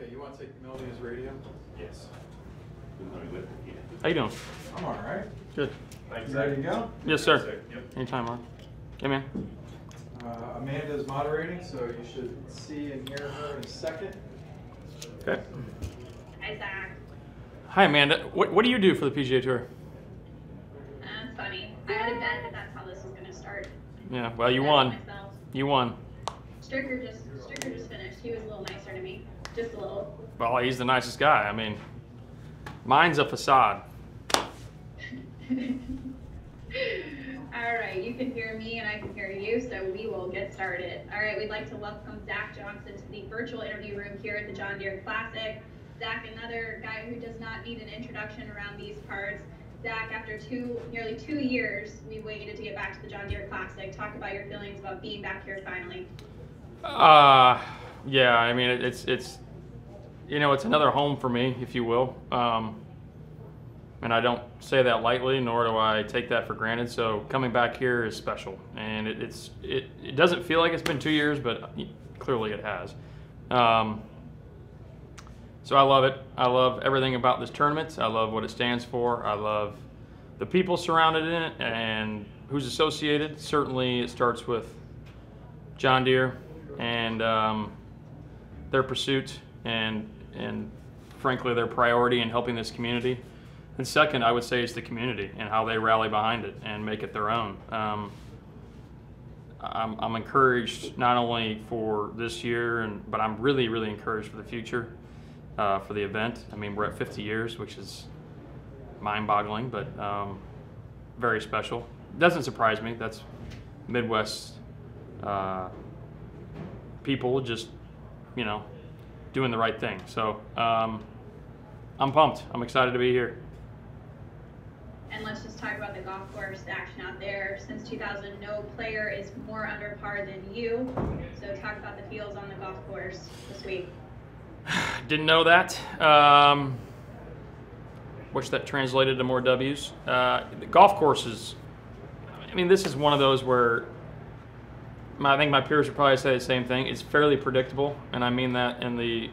Okay, you want to take the melody as radio? Yes. How you doing? I'm all right. Good. Thanks, You ready to go? Yes, sir. Yep. Anytime, Mark. Hey, man. Amanda's moderating, so you should see and hear her in a second. Okay. Hi, Zach. Hi, Amanda. What do you do for the PGA Tour? That's funny. I had a bet that that's how this was going to start. Yeah, well, you won. Myself. You won. Stricker just finished. He was a little nicer to me. Just a little. Well, he's the nicest guy. I mean, mine's a facade. All right, you can hear me and I can hear you, so we will get started. All right, we'd like to welcome Zach Johnson to the virtual interview room here at the John Deere Classic. Zach, another guy who does not need an introduction around these parts. Zach, after nearly 2 years, we waited to get back to the John Deere Classic. Talk about your feelings about being back here finally. Yeah, I mean, it's you know, it's another home for me, if you will. And I don't say that lightly, nor do I take that for granted. So coming back here is special, and it doesn't feel like it's been 2 years, but clearly it has. So I love it. I love everything about this tournament. I love what it stands for. I love the people surrounded in it and who's associated. Certainly, it starts with John Deere and their pursuit and frankly their priority in helping this community. And second, I would say it's the community and how they rally behind it and make it their own. I'm encouraged not only for this year, but I'm really, really encouraged for the future for the event. I mean, we're at 50 years, which is mind-boggling, but very special. Doesn't surprise me. That's Midwest people just, you know, doing the right thing. So I'm pumped. I'm excited to be here. And let's just talk about the golf course, the action out there. Since 2000, no player is more under par than you. So talk about the feels on the golf course this week. Didn't know that. Wish that translated to more W's. The golf courses, I mean, this is one of those where I think my peers would probably say the same thing. It's fairly predictable, and I mean that in the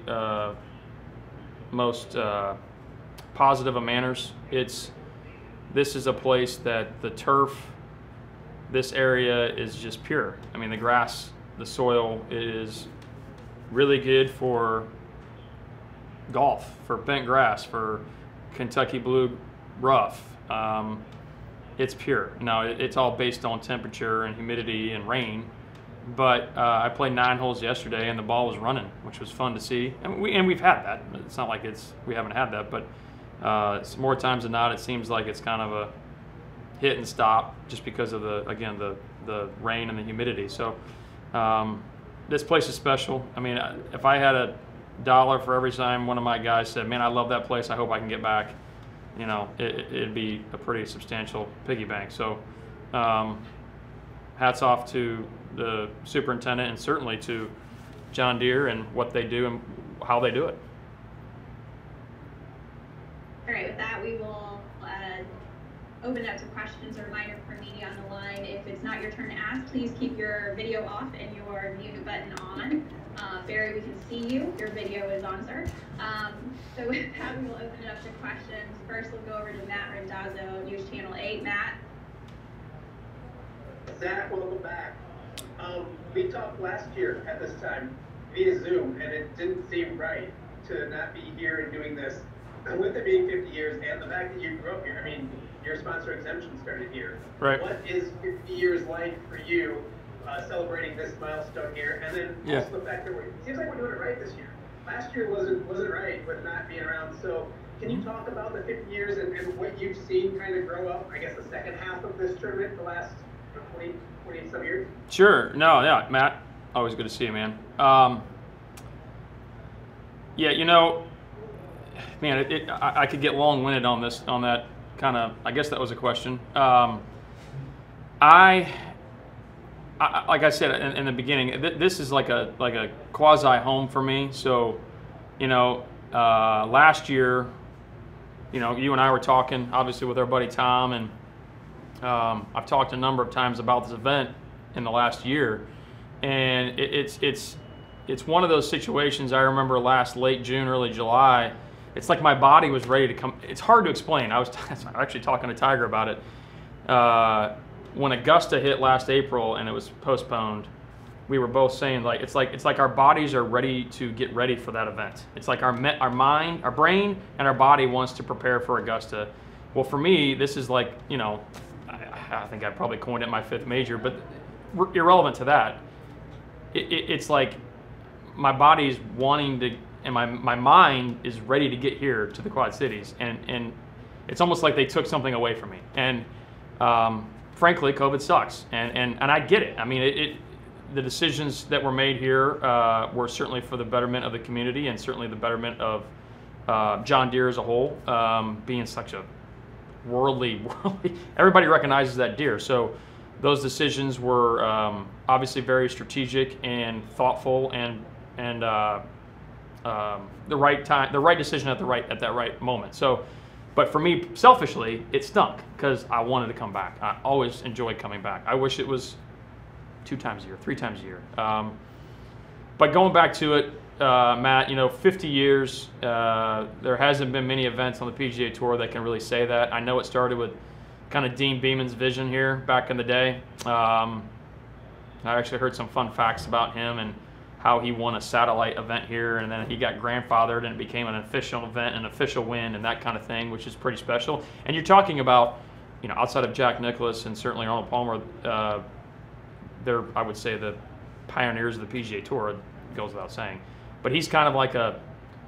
most positive of manners. This is a place that the turf, this area is just pure. I mean, the grass, the soil is really good for golf, for bent grass, for Kentucky blue rough. It's pure. Now, it's all based on temperature and humidity and rain, but I played 9 holes yesterday and the ball was running, which was fun to see. And we've had that. It's not like we haven't had that, but it's more times than not, it seems like it's kind of a hit and stop just because of the rain and the humidity. So this place is special. I mean, if I had $1 for every time one of my guys said, "Man, I love that place. I hope I can get back," you know, it'd be a pretty substantial piggy bank. So hats off to the superintendent and certainly to John Deere and what they do and how they do it. All right, with that, we will open it up to questions. A reminder for media on the line, if it's not your turn to ask, please keep your video off and your mute button on. Barry, we can see you. Your video is on, sir. So with that, we will open it up to questions. First, we'll go over to Matt Randazzo, News Channel 8. Matt? Zach, welcome back. We talked last year at this time via Zoom, and it didn't seem right to not be here and doing this. With it being 50 years and the fact that you grew up here, I mean, your sponsor exemption started here. Right. What is 50 years like for you celebrating this milestone here? And then also the fact that it seems like we're doing it right this year. Last year wasn't right with not being around. So can you talk about the 50 years and what you've seen kind of grow up, I guess, the second half of this tournament, the last 20 some years? Sure. No, yeah, Matt, always good to see you, man. Yeah, you know, man, I could get long-winded on that kind of. I guess that was a question. Like I said in the beginning, this is like a quasi home for me. So, you know, last year, you know, you and I were talking, obviously, with our buddy Tom, and I've talked a number of times about this event in the last year, and it's it's one of those situations. I remember late June, early July. It's like my body was ready to come. It's hard to explain. I was actually talking to Tiger about it. When Augusta hit last April and it was postponed, we were both saying like it's like our bodies are ready to get ready for that event. It's like our mind, our brain, and our body wants to prepare for Augusta. Well, for me, this is like, you know, I think I probably coined it my 5th major, but irrelevant to that. It's like my body's wanting to, and my mind is ready to get here to the Quad Cities, and it's almost like they took something away from me. And frankly, COVID sucks, and I get it. I mean, the decisions that were made here were certainly for the betterment of the community and certainly the betterment of John Deere as a whole, being such a worldly, everybody recognizes that Deere. So those decisions were obviously very strategic and thoughtful, and the right time, the right decision at that right moment. So, but for me, selfishly, it stunk because I wanted to come back. I always enjoyed coming back. I wish it was 2 times a year, 3 times a year. But going back to it, Matt, you know, 50 years, there hasn't been many events on the PGA Tour that can really say that. I know it started with kind of Dean Beeman's vision here back in the day. I actually heard some fun facts about him and how he won a satellite event here, and then he got grandfathered and it became an official event, an official win, and that kind of thing, which is pretty special. And you're talking about, you know, outside of Jack Nicklaus and certainly Arnold Palmer, they're, I would say, the pioneers of the PGA Tour. It goes without saying. But he's kind of like a,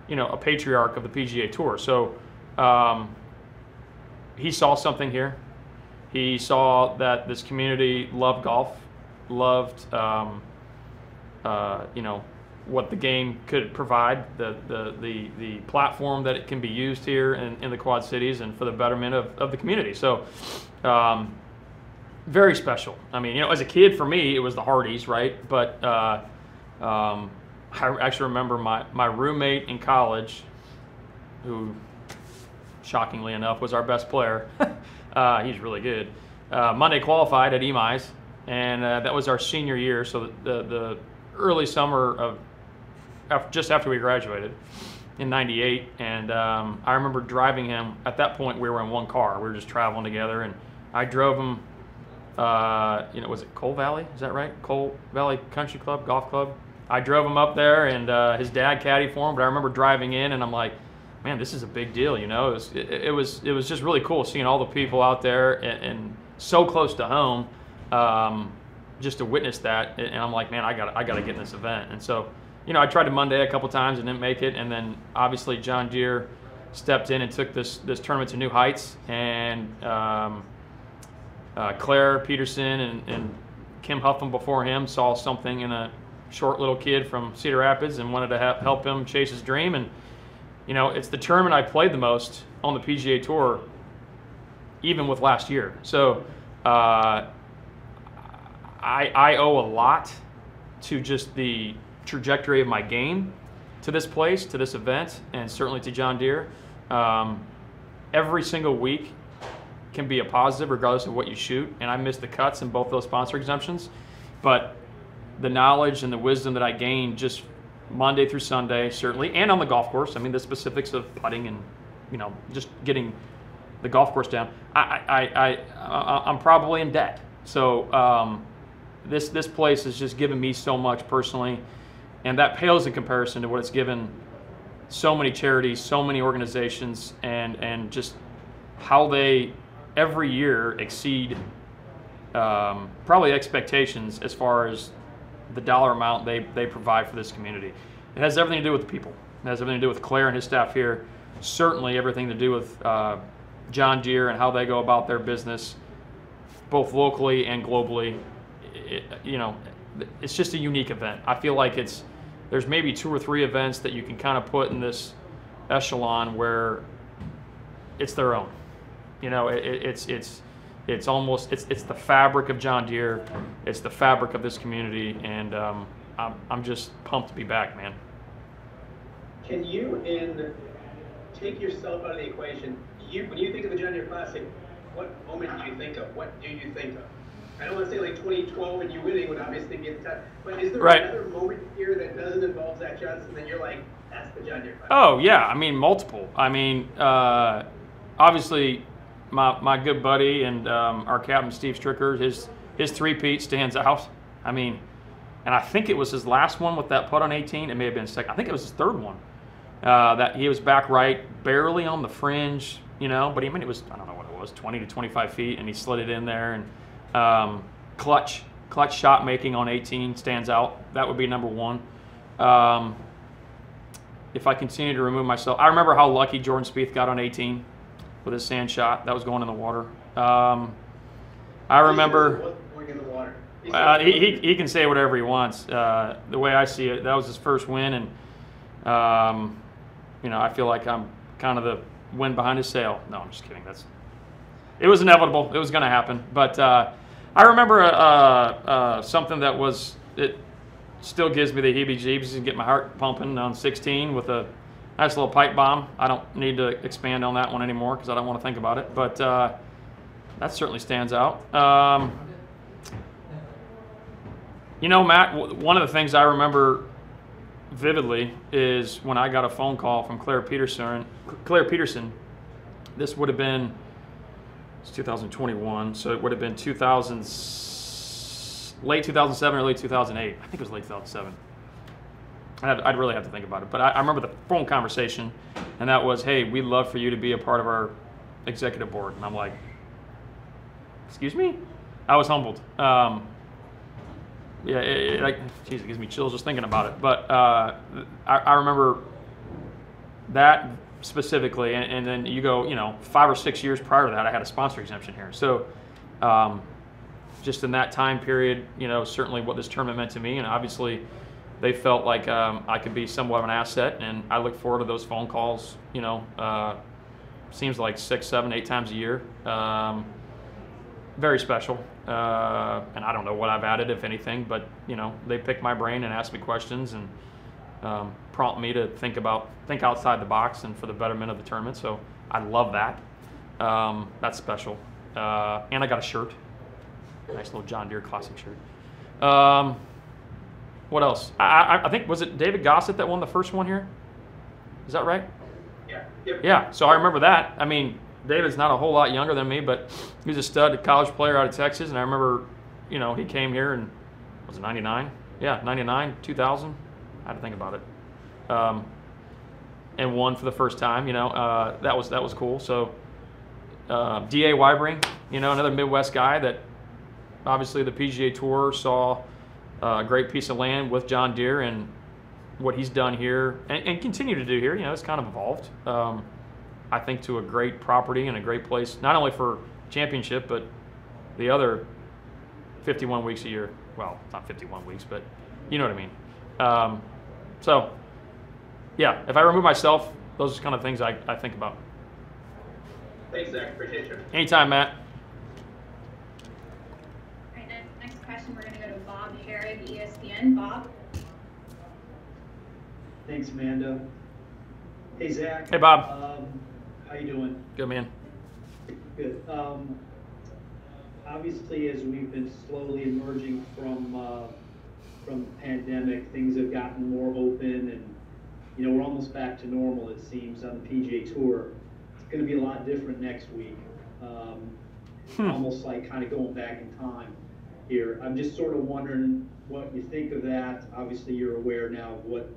you know, a patriarch of the PGA Tour. So he saw something here. He saw that this community loved golf, loved, you know, what the game could provide, the platform that it can be used here in the Quad Cities and for the betterment of the community. So very special. I mean, you know, as a kid, for me, it was the Hardys, right? But I actually remember my roommate in college, who, shockingly enough, was our best player. He's really good. Monday qualified at EMI's, and that was our senior year, so the early summer of just after we graduated in '98. And I remember driving him. At that point, we were in one car. We were just traveling together, and I drove him. You know, was it Cole Valley? Is that right? Cole Valley Country Club, Golf Club. I drove him up there, and his dad caddied for him. But I remember driving in, and I'm like, man, this is a big deal. You know, it was just really cool seeing all the people out there and so close to home, just to witness that. And I'm like, man, I gotta get in this event. And so, you know, I tried to Monday a couple times and didn't make it. And then obviously John Deere stepped in and took this tournament to new heights. And Claire Peterson and Kim Huffman before him saw something in a short little kid from Cedar Rapids and wanted to help him chase his dream. And you know, it's the tournament I played the most on the PGA Tour, even with last year. So I owe a lot to just the trajectory of my game to this place, to this event, and certainly to John Deere. Every single week can be a positive regardless of what you shoot, and I missed the cuts in both those sponsor exemptions. But the knowledge and the wisdom that I gained just Monday through Sunday, certainly, and on the golf course. I mean, the specifics of putting and, you know, just getting the golf course down. I'm probably in debt. So this place has just given me so much personally, and that pales in comparison to what it's given so many charities, so many organizations, and just how they every year exceed probably expectations as far as the dollar amount they provide for this community. It has everything to do with the people. It has everything to do with Claire and his staff here. Certainly everything to do with John Deere and how they go about their business, both locally and globally. You know, it's just a unique event. I feel like there's maybe 2 or 3 events that you can kind of put in this echelon where it's their own. You know, it's almost the fabric of John Deere. It's the fabric of this community, and I'm just pumped to be back, man. Can you take yourself out of the equation? When you think of the John Deere Classic, what moment do you think of? What do you think of? I don't want to say like 2012 and you winning would obviously be at the time, but is there Right. another moment here that doesn't involve Zach Johnson that you're like, that's the John Deere Classic? Oh yeah, I mean multiple. I mean, obviously, my good buddy and our captain Steve Stricker, his three-peat stands out. I mean, and I think it was his last one with that putt on 18. It may have been second. I think it was his third one. That he was back right, barely on the fringe, you know. But I mean, it was, I don't know what it was, 20 to 25 feet, and he slid it in there. And clutch shot making on 18 stands out. That would be number one. If I continue to remove myself, I remember how lucky Jordan Spieth got on 18 with his sand shot. That was going in the water. I remember. He can say whatever he wants. The way I see it, that was his first win, and you know, I feel like I'm kind of the wind behind his sail. No, I'm just kidding. It was inevitable. It was going to happen. But I remember something that was, it still gives me the heebie-jeebies and get my heart pumping on 16 with a nice little pipe bomb. I don't need to expand on that one anymore because I don't want to think about it. But that certainly stands out. You know, Matt, one of the things I remember vividly is when I got a phone call from Claire Peterson. This would have been, it's 2021, so it would have been late 2007 or late 2008. I think it was late 2007. I'd really have to think about it. But I remember the phone conversation, and that was, hey, we'd love for you to be a part of our executive board. And I'm like, excuse me? I was humbled. Yeah, geez, it gives me chills just thinking about it. But I remember that specifically, and then you go, you know, 5 or 6 years prior to that, I had a sponsor exemption here. So just in that time period, you know, certainly what this tournament meant to me, and obviously they felt like I could be somewhat of an asset, and I look forward to those phone calls, you know, seems like 6, 7, 8 times a year. Very special, and I don't know what I've added, if anything, but you know, they pick my brain and ask me questions and prompt me to think outside the box and for the betterment of the tournament. So I love that. That's special, and I got a shirt, nice little John Deere Classic shirt. What else? I think, was it David Gossett that won the first one here? Is that right? Yeah. Yep. Yeah. So I remember that. I mean, David's not a whole lot younger than me, but he was a stud, a college player out of Texas, and I remember, you know, he came here and was it 99? Yeah, 99, 2000. I had to think about it. And won for the first time. You know, that was cool. So D.A. Wybring, you know, another Midwest guy that obviously the PGA Tour saw a great piece of land with John Deere, and what he's done here and continue to do here. You know, it's kind of evolved. I think to a great property and a great place, not only for championship, but the other 51 weeks a year. Well, not 51 weeks, but you know what I mean. So, yeah, if I remove myself, those are kind of things I think about. Thanks, Zach. Appreciate you. Anytime, Matt. All right, next question, we're going to go to Bob Herrig, ESPN. Bob? Thanks, Amanda. Hey, Zach. Hey, Bob. How you doing? Good, man. Good. Obviously, as we've been slowly emerging from the pandemic, things have gotten more open, and you know, we're almost back to normal, it seems, on the PGA Tour. It's going to be a lot different next week. Almost like kind of going back in time here. I'm just sort of wondering what you think of that. Obviously, you're aware now of what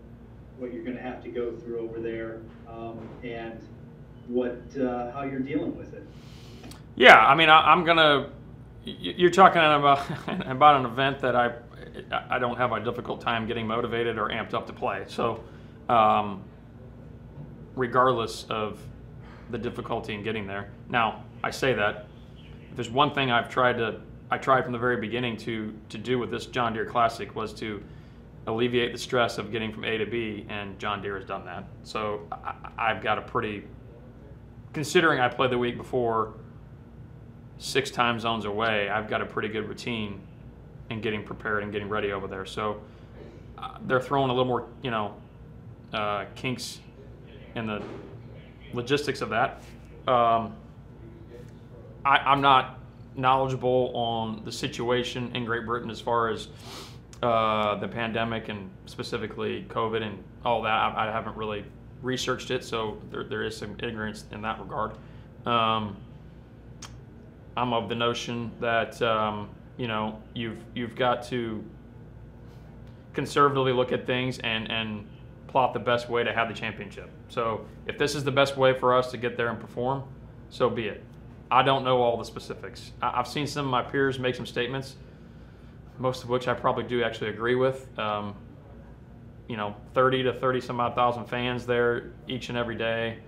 you're going to have to go through over there, and how you're dealing with it. Yeah, I mean, I'm gonna. You're talking about an event that I don't have a difficult time getting motivated or amped up to play. So, regardless of the difficulty in getting there. Now, I say that if there's one thing I tried from the very beginning to do with this John Deere Classic was to alleviate the stress of getting from A to B, and John Deere has done that. So I've got a pretty, considering I played the week before 6 time zones away, I've got a pretty good routine in getting prepared and getting ready over there. So they're throwing a little more, you know, kinks in the logistics of that. I'm not knowledgeable on the situation in Great Britain as far as the pandemic and specifically COVID and all that. I haven't really researched it, so there is some ignorance in that regard. I'm of the notion that you know, you've got to conservatively look at things and plot the best way to have the championship. So if this is the best way for us to get there and perform, so be it. I don't know all the specifics. I've seen some of my peers make some statements, most of which I probably do actually agree with. You know, 30 to 30 some odd thousand fans there each and every day,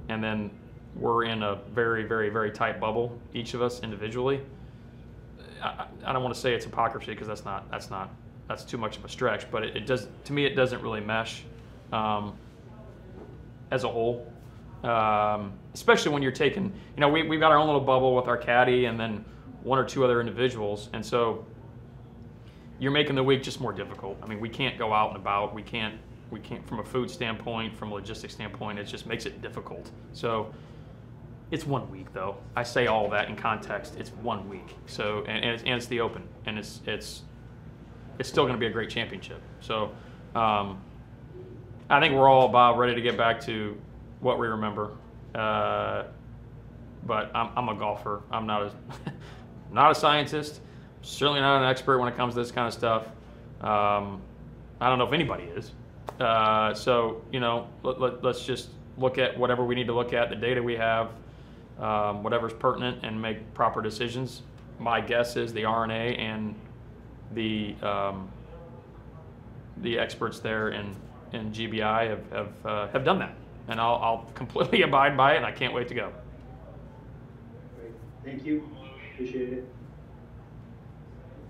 and then we're in a very, very, very tight bubble, each of us individually. I don't want to say it's hypocrisy, because that's too much of a stretch, but it does, to me, it doesn't really mesh as a whole. Especially when you're taking, you know, we've got our own little bubble with our caddy and then one or two other individuals, and so you're making the week just more difficult. I mean, we can't go out and about. We can't from a food standpoint, from a logistics standpoint, it just makes it difficult. So it's 1 week, though. I say all that in context. It's 1 week. So and it's the Open, and it's still going to be a great championship. So I think we're all about ready to get back to what we remember. But I'm a golfer. I'm not not a scientist. Certainly not an expert when it comes to this kind of stuff. I don't know if anybody is. So, you know, let's just look at whatever we need to look at, the data we have, whatever's pertinent, and make proper decisions. My guess is the RNA and the experts there in GBI have done that, and I'll completely abide by it, and I can't wait to go. Great. Thank you. Appreciate it.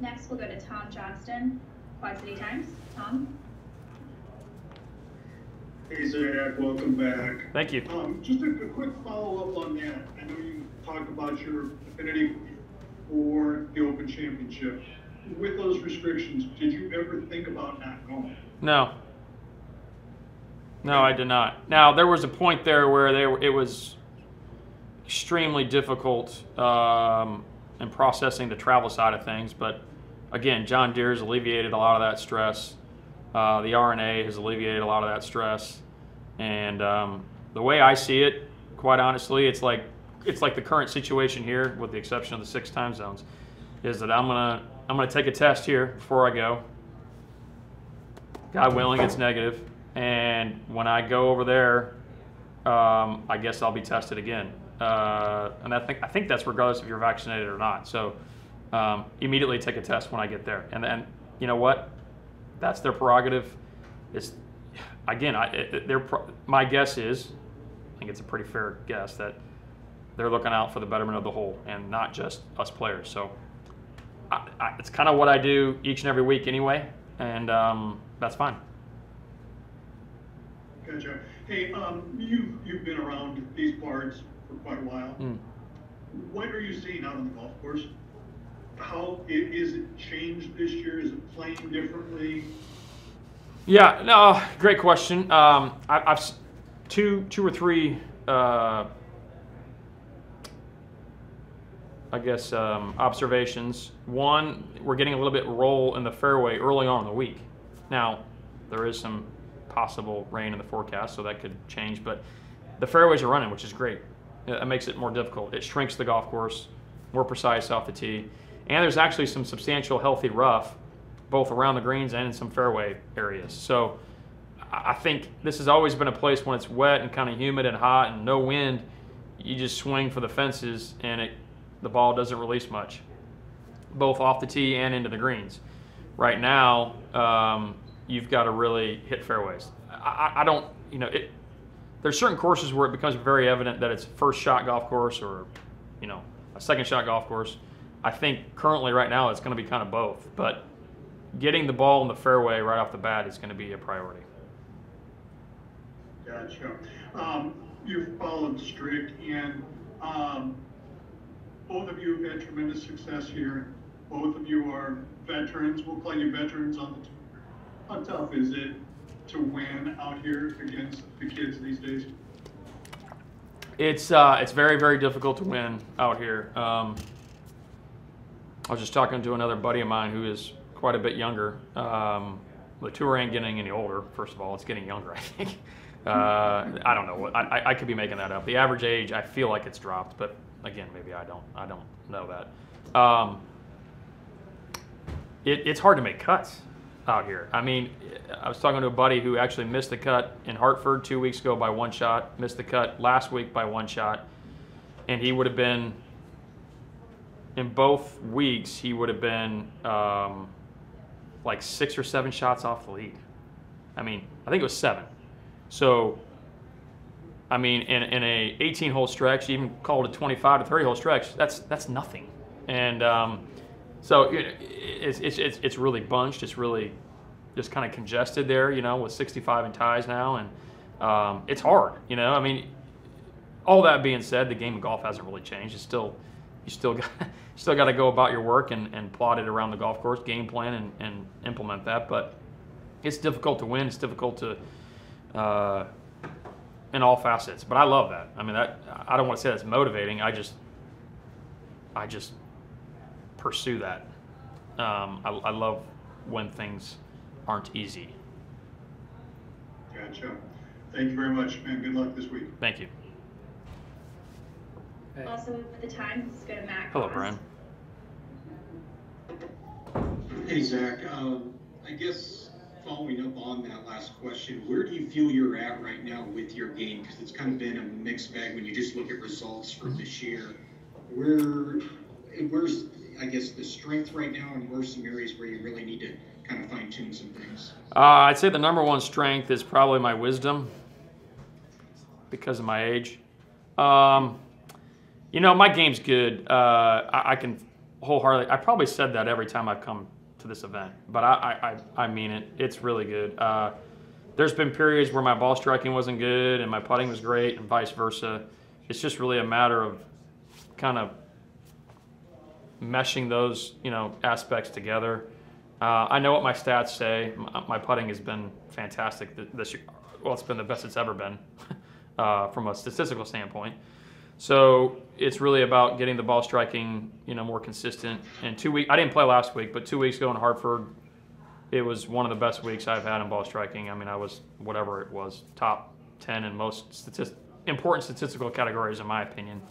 Next, we'll go to Tom Johnston, Quad City Times. Tom? Hey, Zach, welcome back. Thank you. Just a quick follow-up on that. I know you talked about your affinity for the Open Championship. With those restrictions, did you ever think about not going? No. No, I did not. Now, there was a point there where it was extremely difficult in processing the travel side of things, but again, John Deere has alleviated a lot of that stress. The RNA has alleviated a lot of that stress, and the way I see it, quite honestly, it's like the current situation here, with the exception of the 6 time zones, is that I'm gonna take a test here before I go. God willing, it's negative, and when I go over there, I guess I'll be tested again. And I think that's regardless if you're vaccinated or not. So immediately take a test when I get there, and then you know what? That's their prerogative. It's again, my guess is, I think it's a pretty fair guess, that they're looking out for the betterment of the whole and not just us players. So it's kind of what I do each and every week anyway, and that's fine. Gotcha. Hey, you've been around these parts for quite a while. What are you seeing out on the golf course? How is it changed this year? Is it playing differently? Yeah, no, great question. I've two or three, I guess, observations. One, we're getting a little bit roll in the fairway early on in the week. Now, there is some possible rain in the forecast, so that could change, but the fairways are running, which is great. It makes it more difficult. It shrinks the golf course, more precise off the tee. And there's actually some substantial healthy rough, both around the greens and in some fairway areas. So I think this has always been a place when it's wet and kind of humid and hot and no wind, you just swing for the fences and the ball doesn't release much, both off the tee and into the greens. Right now, you've got to really hit fairways. I don't, you know, there's certain courses where it becomes very evident that it's a first shot golf course or, you know, a second shot golf course. I think currently right now it's going to be kind of both, but getting the ball in the fairway right off the bat is going to be a priority. Gotcha. You've followed Strict, and both of you have had tremendous success here. Both of you are veterans. We'll call you veterans on the tour. How tough is it to win out here against the kids these days? It's very, very difficult to win out here. I was just talking to another buddy of mine who is quite a bit younger. The tour ain't getting any older. First of all, it's getting younger, I think. I don't know what I could be making that up. The average age, I feel like it's dropped, but again, maybe I don't know that. It's hard to make cuts out here. I mean, I was talking to a buddy who actually missed the cut in Hartford 2 weeks ago by one shot, missed the cut last week by one shot, and he would have been, in both weeks, he would have been like 6 or 7 shots off the lead. I mean, I think it was 7. So, I mean, in a 18-hole stretch, even called a 25 to 30-hole stretch, that's nothing. And so it's really bunched. It's really just kind of congested there, you know, with 65 in ties now, and it's hard, you know. I mean, all that being said, the game of golf hasn't really changed. It's still you still got to go about your work and plot it around the golf course, game plan, and implement that. But it's difficult to win. It's difficult to in all facets. But I love that. I mean, I don't want to say that's motivating. I just pursue that. I love when things aren't easy. Gotcha. Thank you very much, man. Good luck this week. Thank you. Also, at the time, let's go to Matt. Hello, Brian. Hey, Zach. I guess following up on that last question, where do you feel you're at right now with your game? Because it's kind of been a mixed bag when you just look at results for this year. Where's, I guess, the strength right now, and where's some areas where you really need to kind of fine-tune some things? I'd say the number one strength is probably my wisdom because of my age. You know, my game's good. I can wholeheartedly, I probably said that every time I've come to this event, but I mean it. It's really good. There's been periods where my ball striking wasn't good and my putting was great and vice versa. It's just really a matter of kind of meshing those, you know, aspects together. I know what my stats say. My putting has been fantastic this year. Well, it's been the best it's ever been from a statistical standpoint. So it's really about getting the ball striking, you know, more consistent. And 2 weeks, I didn't play last week, but 2 weeks ago in Hartford, it was one of the best weeks I've had in ball striking. I mean, I was, whatever it was, top 10 in most important statistical categories, in my opinion.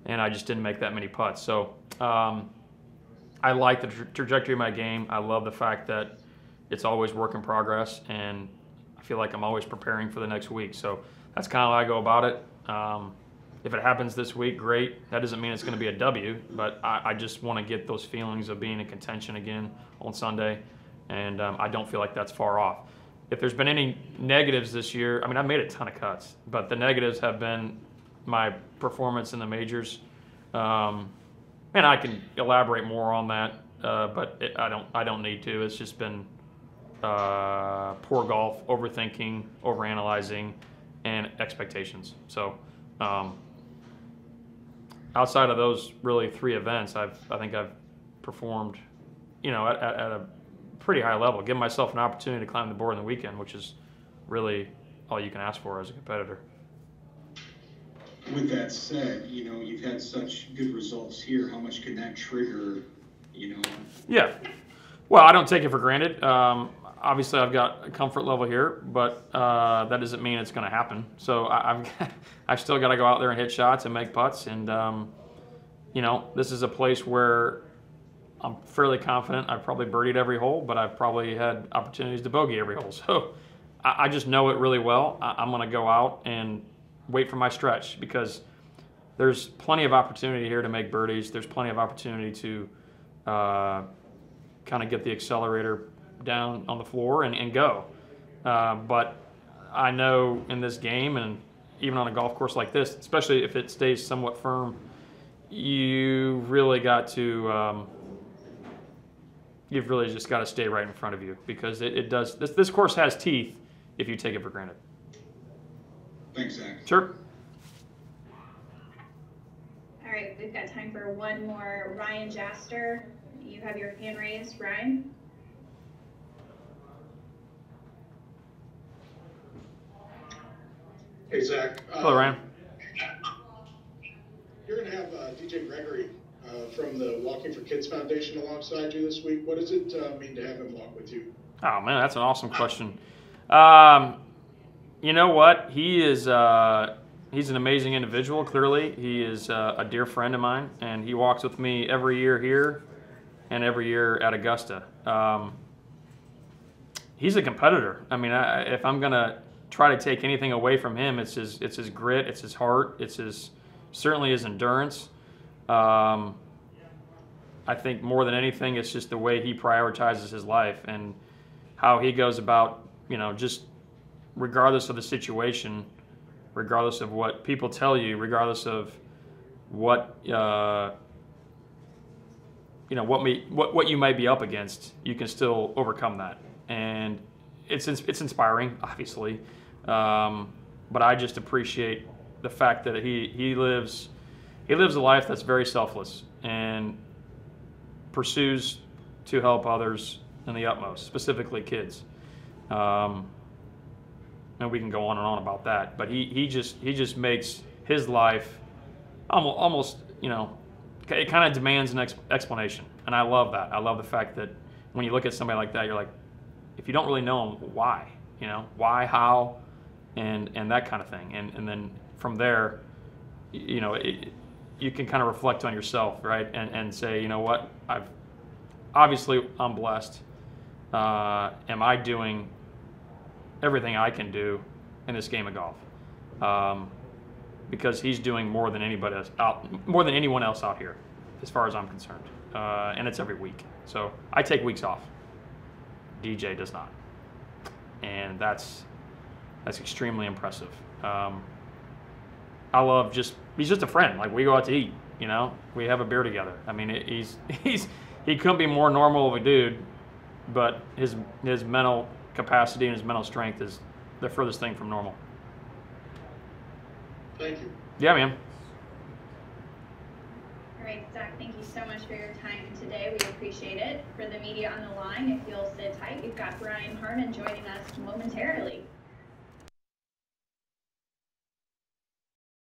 And I just didn't make that many putts. So I like the trajectory of my game. I love the fact that it's always work in progress, and I feel like I'm always preparing for the next week. So that's kind of how I go about it. If it happens this week, great. That doesn't mean it's going to be a W, but I just want to get those feelings of being in contention again on Sunday, and I don't feel like that's far off. If there's been any negatives this year, I mean, I made a ton of cuts, but the negatives have been my performance in the majors. And I can elaborate more on that, but I don't need to. It's just been poor golf, overthinking, overanalyzing, and expectations. So outside of those really 3 events, I think I've performed, you know, at a pretty high level, give myself an opportunity to climb the board in the weekend, which is really all you can ask for as a competitor. With that said, you know, you've had such good results here. How much can that trigger, you know? Yeah. Well, I don't take it for granted. Obviously, I've got a comfort level here, but that doesn't mean it's going to happen. So I've still got to go out there and hit shots and make putts. And, you know, this is a place where I'm fairly confident I've probably birdied every hole, but I've probably had opportunities to bogey every hole. So I just know it really well. I'm going to go out and wait for my stretch, because there's plenty of opportunity here to make birdies. There's plenty of opportunity to kind of get the accelerator down on the floor and go. But I know in this game, and even on a golf course like this, especially if it stays somewhat firm, you really got to you've really just got to stay right in front of you, because it does. This course has teeth if you take it for granted. Thanks, Zach. Sure. All right, we've got time for one more. Ryan Jaster, you have your hand raised. Ryan? Hey, Zach. Hello, Ryan. You're going to have DJ Gregory from the Walking for Kids Foundation alongside you this week. What does it mean to have him walk with you? Oh man, that's an awesome question. You know what? He's an amazing individual. Clearly, he is a dear friend of mine, and he walks with me every year here and every year at Augusta. He's a competitor. I mean, if I'm gonna try to take anything away from him, it's his grit, it's his heart, certainly his endurance. I think more than anything, it's just the way he prioritizes his life and how he goes about, just regardless of the situation, regardless of what people tell you, regardless of what what you might be up against, you can still overcome that. And it's inspiring, obviously, but I just appreciate the fact that he lives a life that's very selfless and pursues to help others in the utmost, specifically kids. And we can go on and on about that, but he just makes his life almost it kind of demands an explanation, and I love that. I love the fact that when you look at somebody like that, you're like, if you don't really know him, why? Why, how, and that kind of thing. And then from there, you can kind of reflect on yourself, right? And say, you know what? I'm blessed. Am I doing everything I can do in this game of golf? Because he's doing more than anyone else out here, as far as I'm concerned. And it's every week. So I take weeks off. DJ does not, and that's extremely impressive. I love he's just a friend. Like, we go out to eat, we have a beer together. I mean, he couldn't be more normal of a dude, but his mental capacity and his mental strength is the furthest thing from normal. Thank you. Yeah, man. All right, Zach, thank you so much for your time today. We appreciate it. For the media on the line, if you'll sit tight, we've got Brian Harmon joining us momentarily.